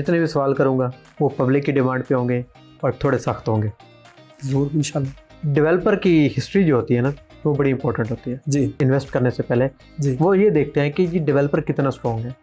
जितने भी सवाल करूँगा वो पब्लिक की डिमांड पे होंगे और थोड़े सख्त होंगे। ज़रूर इंशाल्लाह। डेवलपर की हिस्ट्री जो होती है ना वो बड़ी इंपॉर्टेंट होती है। जी इन्वेस्ट करने से पहले जी। वो ये देखते हैं कि जी डेवलपर कितना स्ट्रॉन्ग है,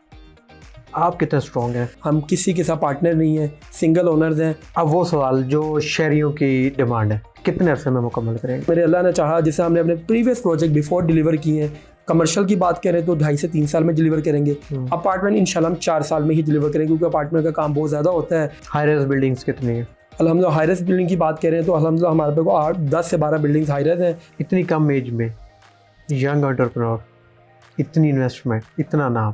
आप कितना स्ट्रॉन्ग हैं। हम किसी के साथ पार्टनर नहीं है, सिंगल ओनर्स हैं। अब वो सवाल जो शहरियों की डिमांड है, कितने अरसे में मुकम्मल करेंगे? मेरे अल्लाह ने चाहा, जैसे हमने अपने प्रीवियस प्रोजेक्ट बिफोर डिलीवर किए हैं, कमर्शियल की बात करें तो 2.5 से 3 साल में डिलीवर करेंगे। अपार्टमेंट इंशाल्लाह हम 4 साल में ही डिलीवर करेंगे, क्योंकि अपार्टमेंट का काम बहुत ज़्यादा होता है। हाई राइज बिल्डिंग्स कितनी है? अल्हम्दुलिल्लाह हाई राइज बिल्डिंग की बात करें तो अल्हम्दुलिल्लाह हमारे पे को 10 से 12 बिल्डिंग्स हाई राइज हैं। इतनी कम एज में यंग एंटरप्रेन्योर, इतनी इन्वेस्टमेंट, इतना नाम,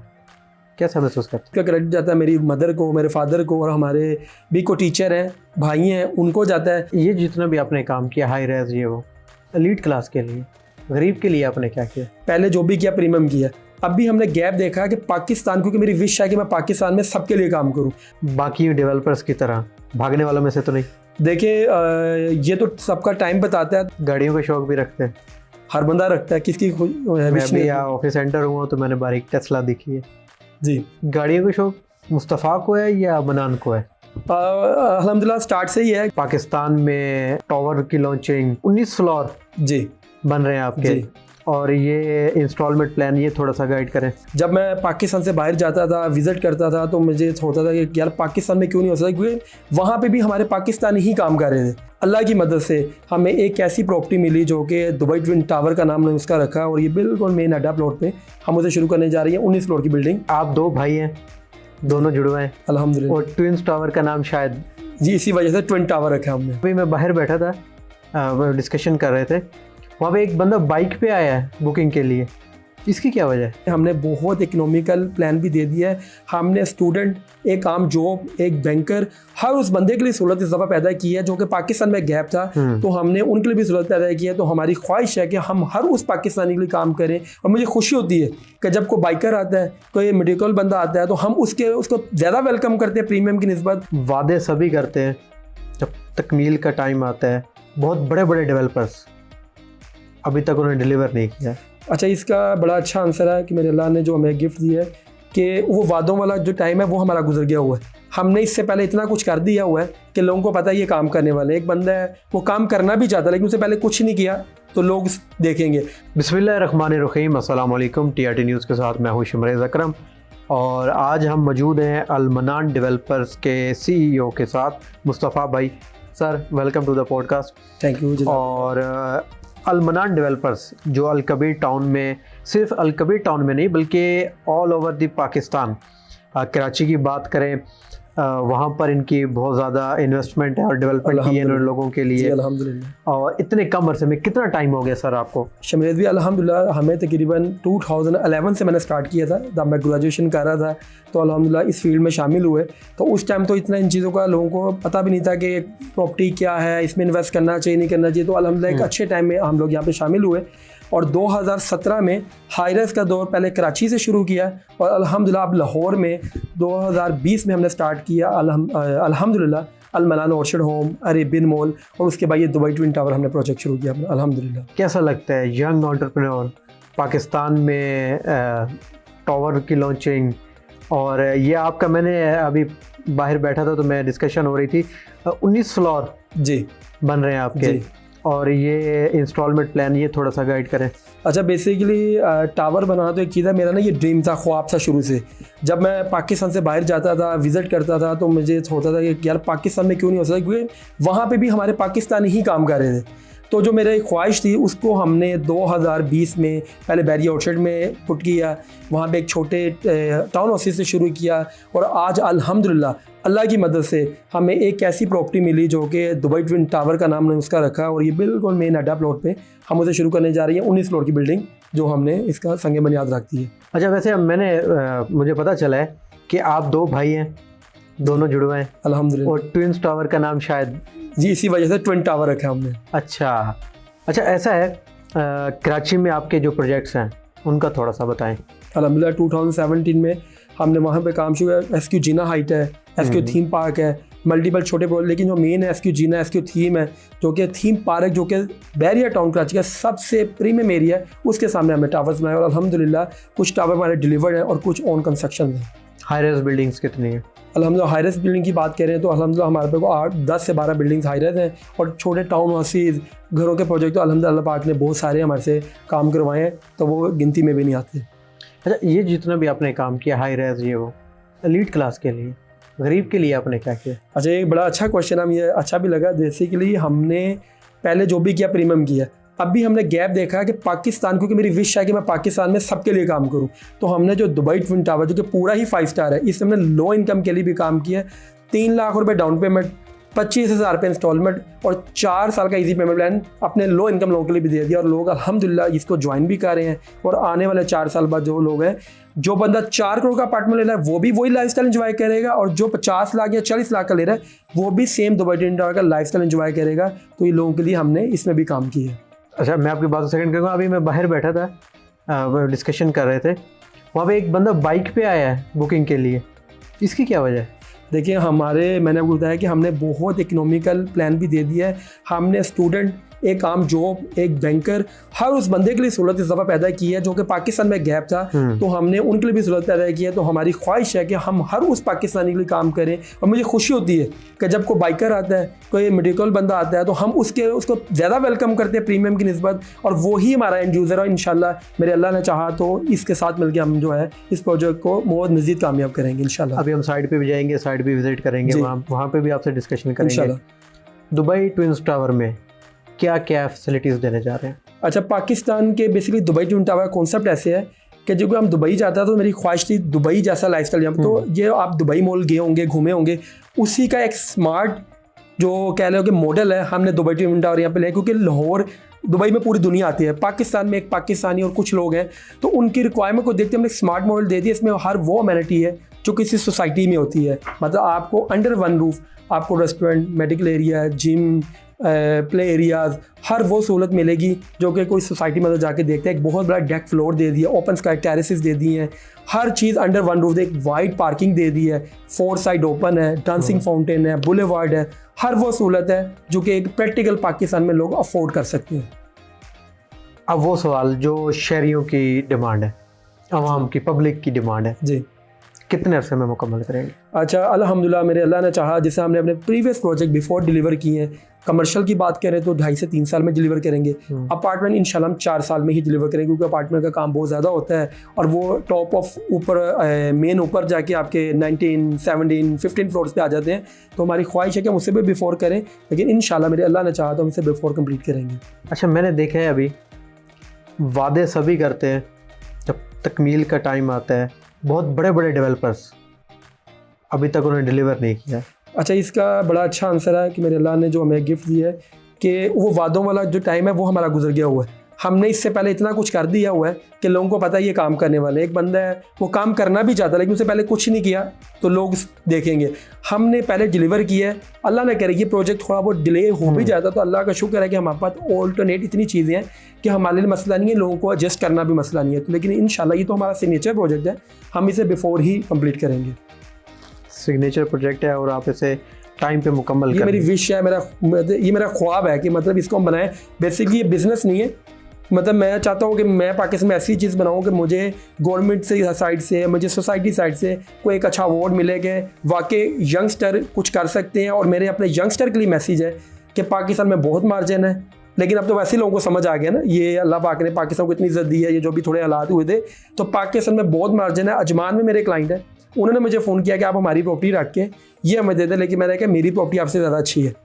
कैसा महसूस करते हैं? इसका क्रेडिट जाता है मेरी मदर को, मेरे फादर को, और हमारे भी को टीचर हैं, भाई हैं, उनको जाता है। ये जितना भी आपने काम किया हाई राइज ये वो, एलीट क्लास के लिए, गरीब के लिए आपने क्या किया? पहले जो भी किया प्रीमियम किया। अब भी हमने गैप देखा है कि पाकिस्तान, क्योंकि मेरी विश है कि मैं पाकिस्तान में सबके लिए काम करूं। बाकी डेवलपर्स की तरह भागने वालों में से तो नहीं? देखिए ये तो सबका टाइम बताता है। गाड़ियों का शौक भी रखते हैं? हर बंदा रखता है, किसकी मैं भी ऑफिस सेंटर हुआ तो मैंने बारीक टेस्ला देखी है जी। गाड़ियों का शौक मुस्तफ़ा को है या मनान को है? अल्हम्दुलिल्लाह स्टार्ट से ही है। पाकिस्तान में टावर की लॉन्चिंग 19 फ्लोर जी बन रहे हैं आपके जी। और ये इंस्टॉलमेंट प्लान, ये थोड़ा सा गाइड करें। जब मैं पाकिस्तान से बाहर जाता था, विजिट करता था, तो मुझे होता था कि यार पाकिस्तान में क्यों नहीं हो सकता, क्योंकि वहाँ पे भी हमारे पाकिस्तानी ही काम कर रहे थे। अल्लाह की मदद से हमें एक ऐसी प्रॉपर्टी मिली जो कि दुबई ट्विन टावर का नाम हमने उसका रखा, और ये बिल्कुल मेन अड्डा प्लॉट पे हम उसे शुरू करने जा रही हैं। 19 फ्लोर की बिल्डिंग। आप 2 भाई हैं, दोनों जुड़वे हैं अल्हम्दुलिल्लाह। और ट्विंस टावर का नाम शायद जी इसी वजह से ट्विन टावर रखा हमने। अभी मैं बाहर बैठा था, डिस्कशन कर रहे थे, वहाँ पे एक बंदा बाइक पे आया है बुकिंग के लिए, इसकी क्या वजह है? हमने बहुत इकोनॉमिकल प्लान भी दे दिया है। हमने स्टूडेंट, एक आम जॉब, एक बैंकर, हर उस बंदे के लिए सहूलत इस दफ़ा पैदा की है जो कि पाकिस्तान में गैप था, तो हमने उनके लिए भी सहूलत पैदा की है। तो हमारी ख्वाहिश है कि हम हर उस पाकिस्तानी के लिए काम करें, और मुझे खुशी होती है कि जब कोई बाइकर आता है, कोई मेडिकल बंदा आता है, तो हम उसको ज़्यादा वेलकम करते हैं प्रीमियम की निस्बत। वादे सभी करते हैं, जब तकमील का टाइम आता है बहुत बड़े बड़े डेवलपर्स अभी तक उन्होंने डिलीवर नहीं किया। अच्छा, इसका बड़ा अच्छा आंसर है कि मेरे अल्लाह ने जो हमें गिफ्ट दिया है कि वो वादों वाला जो टाइम है वो हमारा गुजर गया हुआ है। हमने इससे पहले इतना कुछ कर दिया हुआ है कि लोगों को पता है ये काम करने वाले। एक बंदा है वो काम करना भी चाहता है लेकिन उससे पहले कुछ नहीं किया, तो लोग देखेंगे। बिस्मिल्लाहिर्रहमानिर्रहीम, अस्सलाम वालेकुम। TRT न्यूज़ के साथ मैं हूँ शमरेज़ अकरम, और आज हम मौजूद हैं अल मनान डेवलपर्स के CEO के साथ, मुस्तफ़ा भाई। Sir welcome to the podcast. Thank you. और अल मनान डेवलपर्स जो अल कबीर टाउन में, सिर्फ अल कबीर टाउन में नहीं बल्कि all over the Pakistan, Karachi की बात करें वहाँ पर इनकी बहुत ज़्यादा इन्वेस्टमेंट है और डेवलपमेंट की है इन लोगों के लिए। अल्हम्दुलिल्लाह। और इतने कम अरसे में कितना टाइम हो गया सर आपको? शमरेज़ भी अल्हम्दुलिल्लाह हमें तकरीबन 2011 से मैंने स्टार्ट किया था, जब मैं ग्रेजुएशन कर रहा था, तो अल्हम्दुलिल्लाह इस फील्ड में शामिल हुए। तो उस टाइम तो इतना इन चीज़ों का लोगों को पता भी नहीं था कि प्रॉपर्टी क्या है, इसमें इन्वेस्ट करना चाहिए नहीं करना चाहिए। तो अल्हम्दुलिल्लाह एक अच्छे टाइम में हम लोग यहाँ पर शामिल हुए, और 2017 में हाई राइज का दौर पहले कराची से शुरू किया, और अल्हम्दुलिल्लाह अब लाहौर में 2020 में हमने स्टार्ट किया अल्हम्दुलिल्लाह अल मनान ऑर्चिड होम, अरेबियन मॉल, और उसके बाद ये दुबई ट्विन टावर हमने प्रोजेक्ट शुरू किया अल्हम्दुलिल्लाह। कैसा लगता है यंग एंटरप्रेन्योर पाकिस्तान में टावर की लॉन्चिंग? और ये आपका, मैंने अभी बाहर बैठा था तो मैं डिस्कशन हो रही थी, 19 फ्लोर जी बन रहे हैं आपके, और ये इंस्टॉलमेंट प्लान, ये थोड़ा सा गाइड करें। अच्छा, बेसिकली टावर बनाना तो एक चीज़ है, मेरा ना ये ड्रीम था, ख्वाब था शुरू से। जब मैं पाकिस्तान से बाहर जाता था, विजिट करता था, तो मुझे होता था कि यार पाकिस्तान में क्यों नहीं हो सकता, क्योंकि वहाँ पे भी हमारे पाकिस्तानी ही काम कर रहे थे। तो जो मेरी ख्वाहिश थी उसको हमने 2020 में पहले बैरिया ऑर्चर्ड में पुट किया, वहाँ पे एक छोटे टाउन ऑफिस से शुरू किया, और आज अल्हम्दुलिल्लाह अल्लाह की मदद से हमें एक ऐसी प्रॉपर्टी मिली जो कि दुबई ट्विन टावर का नाम हमने उसका रखा, और ये बिल्कुल मेन अड्डा प्लॉट पे हम उसे शुरू करने जा रही हैं। 19 फ्लोर की बिल्डिंग जो हमने इसका संग बुनियाद रखती है। अच्छा, वैसे मुझे पता चला है कि आप 2 भाई हैं, दोनों जुड़वे हैं अल्हम्दुलिल्लाह, और ट्विंस टावर का नाम शायद जी इसी वजह से ट्विन टावर रखा हमने। अच्छा, ऐसा है, कराची में आपके जो प्रोजेक्ट्स हैं उनका थोड़ा सा बताएं। अल्हम्दुलिल्लाह 2017 में हमने वहाँ पे काम शुरू किया। SQ जीना हाइट है, SQ थीम पार्क है, मल्टीपल छोटे प्रोजेक्ट, लेकिन जो मेन है SQ जीना, SQ थीम है, जो कि थीम पार्क जो कि बैरिया टाउन कराची का सबसे प्रीमियम एरिया है, उसके सामने हमने टावर्स बनाए, और अल्हम्दुलिल्लाह कुछ टावर हमारे डिलीवर्ड हैं और कुछ ऑन कंस्ट्रक्शन हैं। हाई रेज बिल्डिंग्स कितनी है? अल्हम्दुलिल्लाह हाई रेज बिल्डिंग की बात करें तो अल्हम्दुलिल्लाह हमारे पे को 10 से 12 बिल्डिंग्स हाई रेज हैं, और छोटे टाउन हाउसेज घरों के प्रोजेक्ट तो अल्हम्दुलिल्लाह अल्लाह पाक ने बहुत सारे हमारे से काम करवाए हैं, तो वो गिनती में भी नहीं आते। अच्छा, ये जितना भी आपने काम किया हाई रेज ये वो, एलीट क्लास के लिए, गरीब के लिए आपने क्या किया? अच्छा, एक बड़ा अच्छा क्वेश्चन हम ये अच्छा भी लगा। बेसिकली हमने पहले जो भी किया प्रीमियम किया, अब भी हमने गैप देखा है कि पाकिस्तान, क्योंकि मेरी विश है कि मैं पाकिस्तान में सबके लिए काम करूं, तो हमने जो दुबई ट्विन टावर जो कि पूरा ही 5 स्टार है, इसमें हमने लो इनकम के लिए भी काम किया है। 3 लाख रुपए डाउन पेमेंट, 25,000 रुपये इंस्टॉलमेंट और 4 साल का इजी पेमेंट प्लान अपने लो इनकम लोगों के लिए भी दे दिया, और लोग अल्हम्दुलिल्लाह इसको ज्वाइन भी कर रहे हैं। और आने वाले 4 साल बाद जो लोग हैं, जो बंदा 4 करोड़ का अपार्टमेंट ले रहा है वो भी वही लाइफस्टाइल एंजॉय करेगा, और जो 50 लाख या 40 लाख का ले रहा है वो भी सेम दुबई ट्विन टावर का लाइफस्टाइल एंजॉय करेगा। तो ये लोगों के लिए हमने इसमें भी काम किया है। अच्छा, मैं आपकी बात सेकंड करूँगा। अभी मैं बाहर बैठा था, डिस्कशन कर रहे थे, वहाँ पे एक बंदा बाइक पे आया है बुकिंग के लिए, इसकी क्या वजह है? देखिए मैंने आपको बताया कि हमने बहुत इकोनॉमिकल प्लान भी दे दिया है। हमने स्टूडेंट, एक आम जॉब, एक बैंकर, हर उस बंदे के लिए सहूलत इस दफ़ा पैदा की है जो कि पाकिस्तान में गैप था, तो हमने उनके लिए भी सहूलत पैदा की है। तो हमारी ख्वाहिश है कि हम हर उस पाकिस्तानी के लिए काम करें, और मुझे खुशी होती है कि जब कोई बाइकर आता है, कोई मेडिकल बंदा आता है, तो हम उसको ज़्यादा वेलकम करते हैं प्रीमियम की निस्बत, और वो ही हमारा एंड यूज़र है। इंशाल्लाह मेरे अल्लाह ने चाहा तो इसके साथ मिलकर हम जो है इस प्रोजेक्ट को बहुत मज़ीद कामयाब करेंगे इंशाल्लाह। अभी हम साइड पे भी जाएंगे, साइड भी विजिट करेंगे, वहाँ पे भी आपसे डिस्कशन करेंगे। दुबई ट्विन टावर में क्या क्या फैसिलिटीज़ देने जा रहे हैं? अच्छा, पाकिस्तान के basically Dubai twin tower concept ऐसे है कि जब हम दुबई जाता है तो मेरी ख्वाहिश थी दुबई जैसा लाइफस्टाइल। तो ये आप दुबई मॉल गए होंगे, घूमे होंगे, उसी का एक स्मार्ट जो कह लो कि मॉडल है, हमने दुबई ट्विन टावर यहाँ पे लिया। क्योंकि लाहौर, दुबई में पूरी दुनिया आती है, पाकिस्तान में एक पाकिस्तानी और कुछ लोग हैं, तो उनकी रिक्वायरमेंट को देखते हमने एक स्मार्ट मॉडल दे दिया। इसमें हर वो अमेनिटी है जो किसी सोसाइटी में होती है, मतलब आपको अंडर वन रूफ आपको restaurant, medical area, gym, play areas, हर वो सहूलत मिलेगी जो कि कोई सोसाइटी में जाके देखते हैं। एक बहुत बड़ा डेक फ्लोर दे दिया, ओपन स्काई टेरेसेस दे दिए हैं, हर चीज़ अंडर वन रूफ। एक वाइड पार्किंग दे दी है, 4 साइड ओपन है, डांसिंग फाउंटेन है, बुलेवार्ड है, हर वो सहूलत है जो कि एक प्रैक्टिकल पाकिस्तान में लोग अफोर्ड कर सकते हैं। अब वो सवाल जो शहरियों की डिमांड है, आवाम की, पब्लिक की डिमांड है, जी, कितने अरसे में मुकम्मल करेंगे? अच्छा, अल्हम्दुलिल्लाह मेरे अल्लाह ने चाहा, जैसे हमने अपने प्रीवियस प्रोजेक्ट बिफोर डिलीवर किए हैं। कमर्शियल की बात करें तो 2.5 से 3 साल में डिलीवर करेंगे। अपार्टमेंट इंशाल्लाह हम 4 साल में ही डिलीवर करेंगे, क्योंकि अपार्टमेंट का काम बहुत ज़्यादा होता है, और वो टॉप ऑफ ऊपर मेन ऊपर जाके आपके 19, 17, 15 फ्लोर्स पे आ जाते हैं। तो हमारी ख्वाहिश है कि हम उससे भी बिफोर करें, लेकिन इंशाल्लाह मेरे अल्लाह ने चाहा तो हम इसे बिफोर कंप्लीट करेंगे। अच्छा, मैंने देखा है अभी वादे सभी करते हैं, जब तकमील का टाइम आता है बहुत बड़े बड़े डेवलपर्स अभी तक उन्होंने डिलीवर नहीं किया। अच्छा, इसका बड़ा अच्छा आंसर है कि मेरे अल्लाह ने जो हमें गिफ्ट दिया है कि वो वादों वाला जो टाइम है वो हमारा गुजर गया हुआ है। हमने इससे पहले इतना कुछ कर दिया हुआ है कि लोगों को पता है ये काम करने वाले। एक बंदा है वो काम करना भी चाहता है लेकिन उससे पहले कुछ नहीं किया तो लोग देखेंगे। हमने पहले डिलीवर किया है, अल्लाह ने करे ये प्रोजेक्ट थोड़ा बहुत डिले हो भी जाता तो अल्लाह का शुक्र है कि हमारे पास ऑल्टरनेट इतनी चीज़ें हैं कि हमारे लिए मसला नहीं है, लोगों को एडजस्ट करना भी मसला नहीं है। तो लेकिन इंशाल्लाह ये तो हमारा सिग्नेचर प्रोजेक्ट है, हम इसे बिफोर ही कंप्लीट करेंगे। सिग्नेचर प्रोजेक्ट है और आप इसे टाइम पे मुकम्मल ये मेरी विश है, ये मेरा ख्वाब है कि मतलब इसको हम बनाएं। बेसिकली ये बिजनेस नहीं है, मतलब मैं चाहता हूँ कि मैं पाकिस्तान में ऐसी चीज़ बनाऊँ कि मुझे गवर्नमेंट से साइड से, मुझे सोसाइटी साइड से कोई एक अच्छा अवार्ड मिले कि वाकई यंगस्टर कुछ कर सकते हैं। और मेरे अपने यंगस्टर के लिए मैसेज है कि पाकिस्तान में बहुत मार्जिन है, लेकिन अब तो वैसे ही लोगों को समझ आ गया ना, ये अल्लाह पाक ने पाकिस्तान को इतनी इज्जत दी है, ये जो भी थोड़े हालात हुए थे, तो पाकिस्तान में बहुत मार्जिन है। अजमान में मेरे क्लाइंट है, उन्होंने मुझे फ़ोन किया कि आप हमारी प्रॉपर्टी रख के ये हमें दे दें, लेकिन मैंने कहा मेरी प्रॉपर्टी आपसे ज़्यादा अच्छी है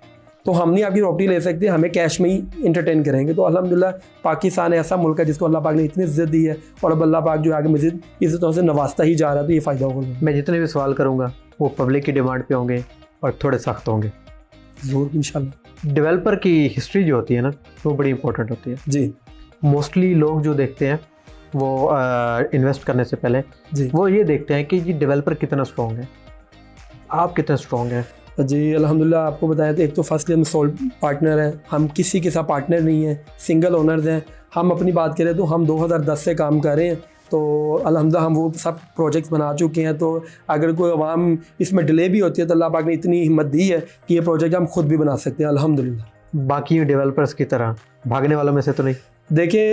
तो हम नहीं आपकी प्रॉपर्टी ले सकते, हमें कैश में ही इंटरटेन करेंगे। तो अल्हम्दुलिल्लाह पाकिस्तान ऐसा मुल्क है जिसको अल्लाह पाक ने इतनी इज्जत दी है और अब अल्लाह पाक जो आगे मज़ीद इज्जतों से नवाजता ही जा रहा है, तो ये फ़ायदा होगा। मैं जितने भी सवाल करूँगा वो पब्लिक की डिमांड पे होंगे और थोड़े सख्त होंगे ज़रूर इंशाल्लाह। डेवलपर की हिस्ट्री जो होती है ना वो बड़ी इंपॉर्टेंट होती है जी, मोस्टली लोग जो देखते हैं वो इन्वेस्ट करने से पहले जी, वो ये देखते हैं कि ये डेवलपर कितना स्ट्रॉन्ग है, आप कितना स्ट्रॉन्ग है। जी अल्हम्दुलिल्लाह आपको बताया तो एक तो फर्स्टली हम सोल पार्टनर हैं, हम किसी के साथ पार्टनर नहीं हैं, सिंगल ओनर्स हैं। हम अपनी बात करें तो हम 2010 से काम कर रहे हैं, तो अल्हम्दुलिल्लाह हम वो सब प्रोजेक्ट्स बना चुके हैं। तो अगर कोई अवाम इसमें डिले भी होती है तो अल्लाह पाक ने इतनी हिम्मत दी है कि ये प्रोजेक्ट हम खुद भी बना सकते हैं अल्हम्दुलिल्लाह। बाकी डेवलपर्स की तरह भागने वालों में से तो नहीं? देखिए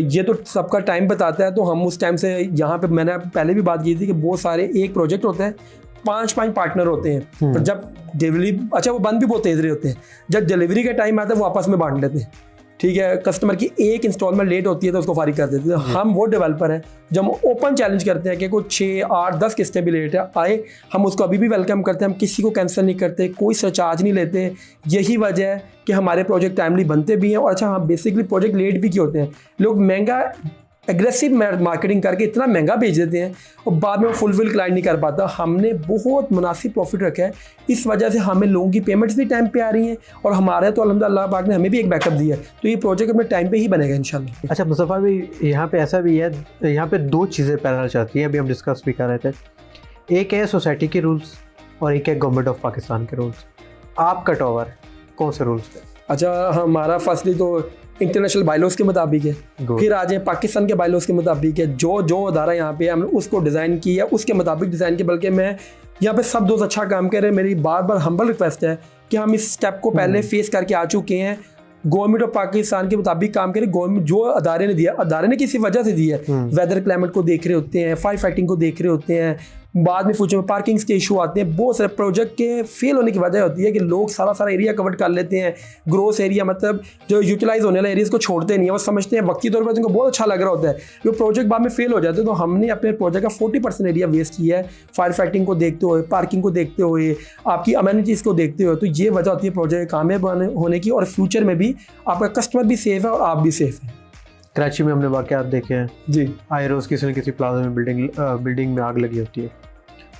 ये तो सबका टाइम बताता है, तो हम उस टाइम से यहाँ पे मैंने पहले भी बात की थी कि बहुत सारे एक प्रोजेक्ट होता है, 5 पार्टनर होते हैं, पर जब डिलीवरी अच्छा वो बंद भी बहुत तेज रहे होते हैं, जब डिलीवरी का टाइम आता है वो आपस में बांट लेते हैं, ठीक है। कस्टमर की एक इंस्टॉलमेंट लेट होती है तो उसको फारिग कर देते हैं। हम वो डेवलपर हैं जब हम ओपन चैलेंज करते हैं कि कोई 6, 8, 10 किस्तें भी लेट है आए, हम उसको अभी भी वेलकम करते हैं, हम किसी को कैंसिल नहीं करते, कोई सरचार्ज नहीं लेते। यही वजह है कि हमारे प्रोजेक्ट टाइमली बनते भी हैं। और अच्छा हाँ, बेसिकली प्रोजेक्ट लेट भी क्यों होते हैं, लोग महंगा एग्रेसिव मार्केटिंग करके इतना महंगा बेच देते हैं और बाद में वो फुलफिल क्लाइंट नहीं कर पाता। हमने बहुत मुनासिब प्रॉफिट रखा है, इस वजह से हमें लोगों की पेमेंट्स भी टाइम पे आ रही हैं और हमारे तो अल्हम्दुलिल्लाह पाक ने हमें भी एक बैकअप दिया है, तो ये प्रोजेक्ट अपने टाइम पे ही बनेगा इंशाल्लाह। अच्छा मुस्तफ़ा भाई, यहाँ पे ऐसा भी है, यहाँ पे 2 चीज़ें पैरल चलती हैं, अभी हम डिस्कस भी कर रहे थे। एक है सोसाइटी के रूल्स और एक है गवर्नमेंट ऑफ पाकिस्तान के रूल्स। आप कट ओवर कौन से रूल्स पे? अच्छा, हमारा फर्स्टली तो इंटरनेशनल बायलॉज के मुताबिक है, फिर आ जाए पाकिस्तान के बायलॉज के मुताबिक है। जो अदारा यहाँ पे हमने उसको डिज़ाइन किया उसके मुताबिक डिज़ाइन किया, बल्कि मैं यहाँ पे सब दोस्त अच्छा काम कर रहे हैं। मेरी बार बार हम्बल रिक्वेस्ट है कि हम इस स्टेप को पहले फेस करके आ चुके हैं, गवर्नमेंट ऑफ पाकिस्तान के मुताबिक काम करें। गवर्नमेंट जो अदारे ने दिया, अदारे ने किसी वजह से दिया है, वेदर क्लाइमेट को देख रहे होते हैं, फायर फाइटिंग को देख रहे होते हैं, बाद में फ्यूचर में पार्किंग्स के इशू आते हैं, बहुत सारे प्रोजेक्ट के फेल होने की वजह होती है कि लोग सारा एरिया कवर कर लेते हैं, ग्रोस एरिया मतलब जो यूटिलाइज होने वाले एरियाज को छोड़ते नहीं है, वो समझते हैं वक्ती तौर पर उनको बहुत अच्छा लग रहा होता है, वो प्रोजेक्ट बाद में फेल हो जाते हैं। तो हमने अपने प्रोजेक्ट का 40% एरिया वेस्ट किया है, फायर फाइटिंग को देखते हुए, पार्किंग को देखते हुए, आपकी अमेनिटीज़ को देखते हुए। तो ये वजह होती है प्रोजेक्ट कामयाब होने की, और फ्यूचर में भी आपका कस्टमर भी सेफ है और आप भी सेफ हैं। कराची में हमने वाक़यात देखे हैं जी, आए रोज़ किसी न किसी प्लाजा में बिल्डिंग में आग लगी होती है,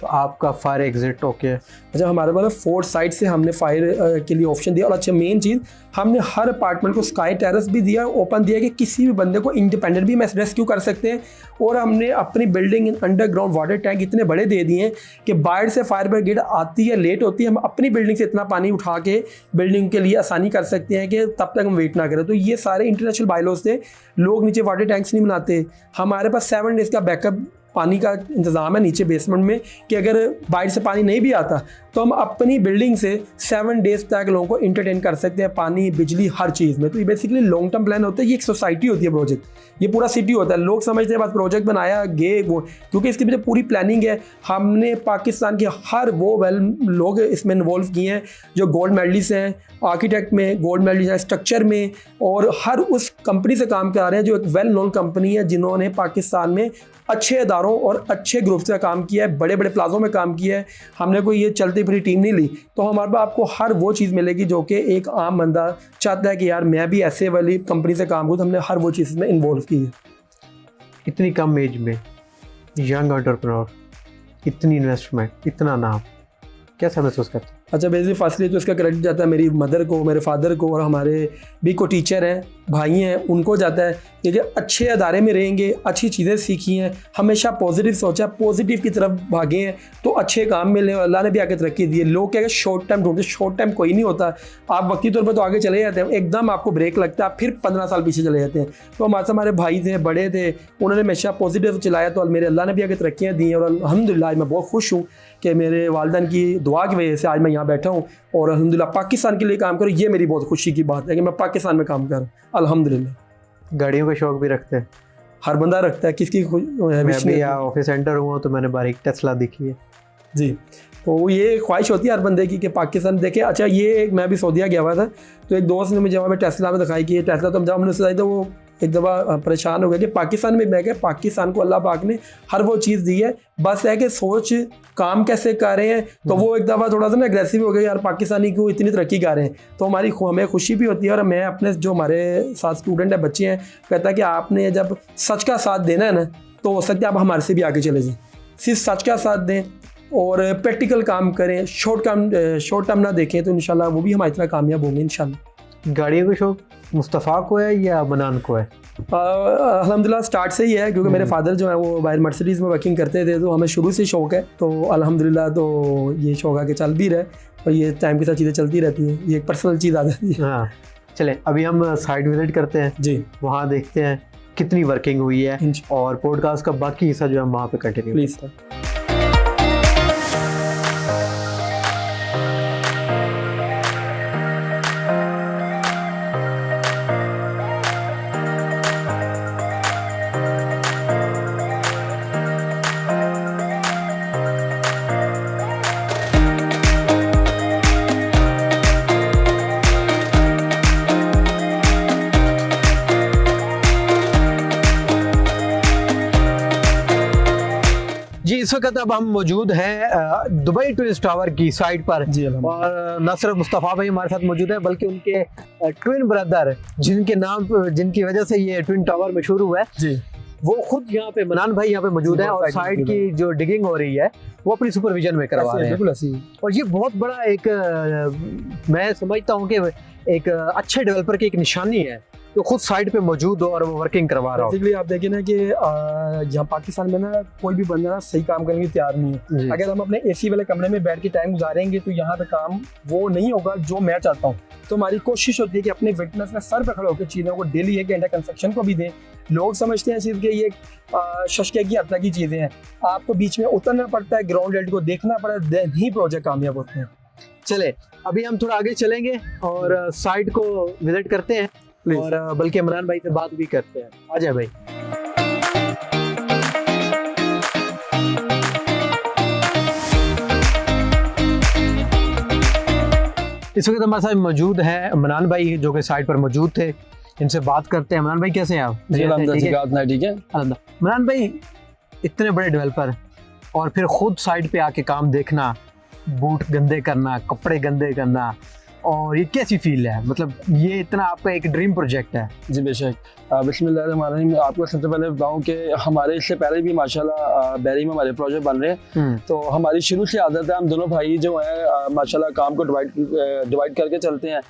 तो आपका फायर एग्जिट ओके है? अच्छा, हमारे पास 4 साइड से हमने फायर के लिए ऑप्शन दिया, और अच्छा मेन चीज़ हमने हर अपार्टमेंट को स्काई टेरेस भी दिया, ओपन दिया कि किसी भी बंदे को इंडिपेंडेंट भी रेस्क्यू कर सकते हैं। और हमने अपनी बिल्डिंग अंडरग्राउंड वाटर टैंक इतने बड़े दे दिए हैं कि बाहर से फायर ब्रिगेड आती है, लेट होती है, हम अपनी बिल्डिंग से इतना पानी उठा के बिल्डिंग के लिए आसानी कर सकते हैं कि तब तक हम वेट ना करें। तो ये सारे इंटरनेशनल बायलॉज थे, लोग नीचे वाटर टैंक्स नहीं बनाते। हमारे पास 7 डेज़ का बैकअप पानी का इंतज़ाम है नीचे बेसमेंट में, कि अगर बाहर से पानी नहीं भी आता तो हम अपनी बिल्डिंग से 7 डेज़ तक लोगों को इंटरटेन कर सकते हैं, पानी, बिजली, हर चीज़ में। तो ये बेसिकली लॉन्ग टर्म प्लान होता है, ये एक सोसाइटी होती है प्रोजेक्ट, ये पूरा सिटी होता है। लोग समझते हैं बस प्रोजेक्ट बनाया गए वो, क्योंकि इसके पीछे पूरी प्लानिंग है। हमने पाकिस्तान के हर वो लोग इसमें इन्वॉल्व किए हैं जो गोल्ड मेडलिस्ट हैं, आर्किटेक्ट में गोल्ड मेडलिस्ट हैं, स्ट्रक्चर में, और हर उस कंपनी से काम करा रहे हैं जो एक वेल नोन कंपनी है, जिन्होंने पाकिस्तान में अच्छे इदारों और अच्छे ग्रुप से काम किया है, बड़े बड़े प्लाजों में काम किया है। हमने कोई ये चलती फिरी टीम नहीं ली। तो हमारे पास आपको हर वो चीज़ मिलेगी जो कि एक आम बंदा चाहता है कि यार मैं भी ऐसे वाली कंपनी से काम करूँ, तो हमने हर वो चीज़ में इन्वॉल्व की है। इतनी कम एज में यंग एंटरप्रेन्योर, इतनी इन्वेस्टमेंट, इतना नाम, कैसा महसूस करते हैं? अच्छा, बेसिकली फर्स्टली तो इसका क्रेडिट जाता है मेरी मदर को, मेरे फादर को, और हमारे भी को टीचर हैं, भाई हैं, उनको जाता है कि अच्छे अदारे में रहेंगे, अच्छी चीज़ें सीखी हैं, हमेशा पॉजिटिव सोचा, पॉजिटिव की तरफ भागे हैं तो अच्छे काम मिले। अल्लाह ने भी आगे तरक्की दी है। लोग क्या शॉर्ट टाइम ढूंढते, शॉर्ट टाइम कोई नहीं होता। आप वक्ती तौर पर तो आगे चले जाते हैं, एकदम आपको ब्रेक लगता है, आप फिर 15 साल पीछे चले जाते हैं। तो हमारे भाई थे, बड़े थे, उन्होंने हमेशा पॉजिटिव चलाया, तो मेरे अल्लाह ने भी आगे तरक्कियाँ दी हैं। और अल्हम्दुलिल्लाह मैं बहुत खुश हूँ कि मेरे वालिदैन की दुआ की वजह से आज मैं यहाँ बैठा हूँ और अल्हम्दुलिल्लाह पाकिस्तान के लिए काम करूँ। ये मेरी बहुत खुशी की बात है कि मैं पाकिस्तान में काम करूँ, अल्हम्दुलिल्लाह। गाड़ियों का शौक भी रखते हैं? हर बंदा रखता है, किसकी मैं भी ऑफिस सेंटर हुआ तो मैंने बारीक टेस्ला दिखी है जी। तो ये ख्वाहिश होती है हर बंदे की कि पाकिस्तान देखे। अच्छा, ये मैं भी सऊदीया गया हुआ था, तो एक दोस्त ने मुझे जब मैं टेस्ला में दिखाई कि टेस्ला, तो जब हमने उससे आई तो वो एक दफ़ा परेशान हो गया कि पाकिस्तान में, मैं क्या, पाकिस्तान को अल्लाह पाक ने हर वो चीज़ दी है, बस है कि सोच काम कैसे कर रहे हैं। तो वो एक दफ़ा थोड़ा सा ना एग्रेसिव हो गया, यार पाकिस्तानी क्यों इतनी तरक्की कर रहे हैं। तो हमें खुशी भी होती है, और मैं अपने जो हमारे साथ स्टूडेंट है, बच्चे हैं, कहता है कि आपने जब सच का साथ देना है ना, तो हो सकता है आप हमारे से भी आगे चले जाएँ। सिर्फ सच का साथ दें और प्रैक्टिकल काम करें, शॉर्ट टर्म ना देखें, तो इंशाल्लाह वो भी हमारी तरह कामयाब होंगे इंशाल्लाह। गाड़ियों का शौक मुस्तफ़ा को है या मनान को है? अल्हम्दुलिल्लाह स्टार्ट से ही है, क्योंकि मेरे फादर जो है वो बाहर मर्सिडीज़ में वर्किंग करते थे, तो हमें शुरू से शौक़ है। तो अल्हम्दुलिल्लाह तो ये शौक़ आगे चल भी रहा है, और ये टाइम के साथ चीज़ें चलती रहती हैं, ये एक पर्सनल चीज़ आ जाती है। हाँ, चले अभी हम साइड विजिट करते हैं जी, वहाँ देखते हैं कितनी वर्किंग हुई है, और पॉडकास्ट का बाकी हिस्सा जो है वहाँ पे कंटिन्यू प्लीज़। इस वक्त अब हम मौजूद हैं दुबई ट्विन टावर की साइट पर जी और न सिर्फ मुस्तफ़ा भाई हमारे साथ मौजूद है बल्कि उनके ट्विन ब्रदर जिनकी वजह से ये ट्विन टावर मशहूर हुआ है जी, वो खुद यहाँ पे मनान भाई यहाँ पे मौजूद है और साइट की जो डिगिंग हो रही है वो अपनी सुपरविजन में करवा रहे हैं। बिल्कुल ऐसी। और ये बहुत बड़ा एक मैं समझता हूँ कि एक अच्छे डेवलपर की एक निशानी है तो खुद साइट पे मौजूद हो और वो वर्किंग करवा रहा हो। बेसिकली आप देखें ना कि यहाँ पाकिस्तान में ना कोई भी बंदा ना सही काम करने की तैयार नहीं है। जी। अगर हम अपने एसी वाले कमरे में बैठ के टाइम गुजारेंगे तो यहाँ पे काम वो नहीं होगा जो मैं चाहता हूँ। तो हमारी कोशिश होती है कि अपने विटनेस में सर पे खड़े होकर चीज़ों को डेली 1 घंटा कंस्ट्रक्शन को भी दें। लोग समझते हैं सिर्फ कि ये शशके की हत्या की चीज़ें हैं, आपको बीच में उतरना पड़ता है, ग्राउंड रेट को देखना पड़ता है, देन ही प्रोजेक्ट कामयाब होते हैं। चले अभी हम थोड़ा आगे चलेंगे और साइट को विजिट करते हैं और बल्कि इमरान भाई से बात भी करते हैं। आ जाए भाई। इस वक्त हमारे साथ मौजूद है इमरान भाई जो कि साइट पर मौजूद थे, इनसे बात करते हैं। इमरान भाई कैसे हैं आप? जी ठीक है अल्हम्दुलिल्लाह। इमरान भाई इतने बड़े डेवलपर और फिर खुद साइट पे आके काम देखना, बूट गंदे करना, कपड़े गंदे करना, और ये कैसी फील है? मतलब ये इतना आपका एक ड्रीम प्रोजेक्ट है। जी बेशक। बिस्मिल्लाहिर्रहमानिर्रहीम। आपको सबसे पहले बताऊं कि हमारे इससे पहले भी माशाल्लाह बैरी में हमारे प्रोजेक्ट बन रहे हैं। तो हमारी शुरू से आदत है, हम दोनों भाई जो हैं माशाल्लाह काम को डिवाइड करके चलते हैं।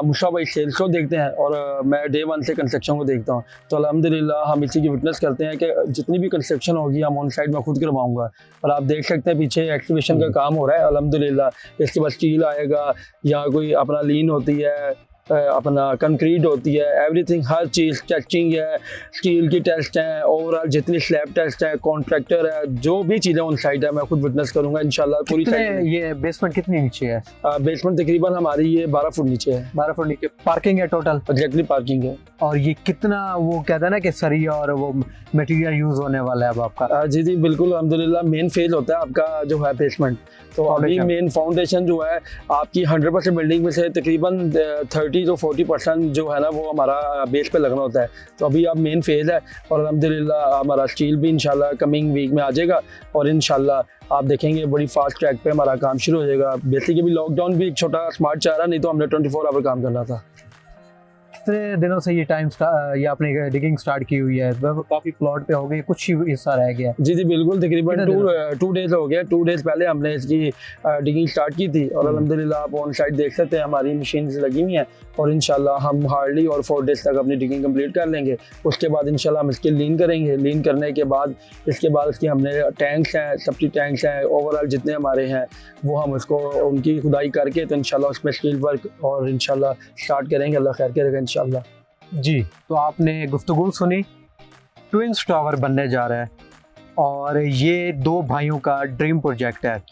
मुशा भाई सेल्स को देखते हैं और मैं डे 1 से कंस्ट्रक्शन को देखता हूँ। तो अल्हम्दुलिल्लाह हम इसी की विटनेस करते हैं कि जितनी भी कंस्ट्रक्शन होगी हम ऑन साइड में खुद करवाऊँगा। और आप देख सकते हैं पीछे एक्टिवेशन का काम हो रहा है अल्हम्दुलिल्लाह। इसके बाद स्टील आएगा, या कोई अपना लीन होती है, अपना कंक्रीट होती है, एवरीथिंग हर चीज़ टेस्टिंग है, स्टील की टेस्ट है, ओवरऑल जितनी स्लैब टेस्ट है, कॉन्ट्रैक्टर है, जो भी चीज़ें ऑन साइड है मैं खुद विटनेस करूंगा इंशाल्लाह। पूरी साइड ये बेसमेंट कितनी नीचे है? बेसमेंट तकरीबन हमारी ये 12 फुट नीचे है। 12 फुट नीचे। पार्किंग है टोटल? एग्जैक्टली पार्किंग है। और ये कितना वो कहता है ना कि सरिया और वो मटेरियल यूज होने वाला है अब आपका? जी जी बिल्कुल अल्हम्दुलिल्लाह। मेन फेज होता है आपका जो है बेसमेंट। तो अभी मेन फाउंडेशन जो है आपकी 100% बिल्डिंग में से तकरीबन 30 to 40% जो है ना वो हमारा बेस पे लगना होता है। तो अभी अब मेन फेज है और अल्हम्दुलिल्लाह हमारा स्टील भी इंशाल्लाह कमिंग वीक में आ जाएगा और इंशाल्लाह आप देखेंगे बड़ी फास्ट ट्रैक पे हमारा काम शुरू हो जाएगा। बेसिकली लॉकडाउन भी एक छोटा स्मार्ट चाह रहा, नहीं तो हमने 24 आवर काम करना था। कितने दिनों से ये आपने डिगिंग स्टार्ट की हुई है? काफी प्लॉट पे हो गए, कुछ ही हिस्सा रह गया? जी जी बिल्कुल तकरीबन 2 डेज हो गए। 2 डेज पहले हमने इसकी डिगिंग स्टार्ट की थी और अल्हम्दुलिल्लाह आप ऑन साइड देख सकते हैं हमारी मशीन लगी हुई हैं और इंशाल्लाह हम हार्डली और 4 डेज तक अपनी डिगिंग कंप्लीट कर लेंगे। उसके बाद इंशाल्लाह हम इसकी लीन करेंगे। लीन करने के बाद इसके हमने टैंक्स हैं, सेफ्टी टैंक्स हैं, ओवरऑल जितने हमारे हैं वो हम उसको उनकी खुदाई करके तो इंशाल्लाह उसमें स्टील वर्क और इंशाल्लाह स्टार्ट करेंगे। अल्लाह खैर करेगा इंशाल्लाह। जी, तो आपने गुफ्तगू सुनी, ट्विन्स टावर बनने जा रहा है और ये 2 भाइयों का ड्रीम प्रोजेक्ट है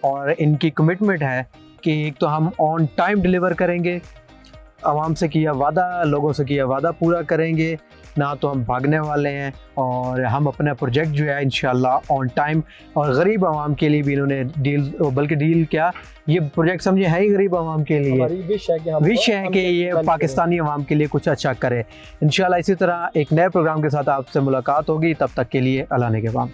और इनकी कमिटमेंट है कि एक तो हम ऑन टाइम डिलीवर करेंगे, आवाम से किया वादा, लोगों से किया वादा पूरा करेंगे, ना तो हम भागने वाले हैं और हम अपना प्रोजेक्ट जो है इंशाल्लाह ऑन टाइम और गरीब आवाम के लिए भी इन्होंने डील क्या, ये प्रोजेक्ट समझे है ही गरीब आवाम के लिए। विश है कि ये पाकिस्तानी आवाम के लिए कुछ अच्छा करे। इंशाल्लाह इसी तरह एक नए प्रोग्राम के साथ आपसे मुलाकात होगी, तब तक के लिए अल्लाह ने के बाद।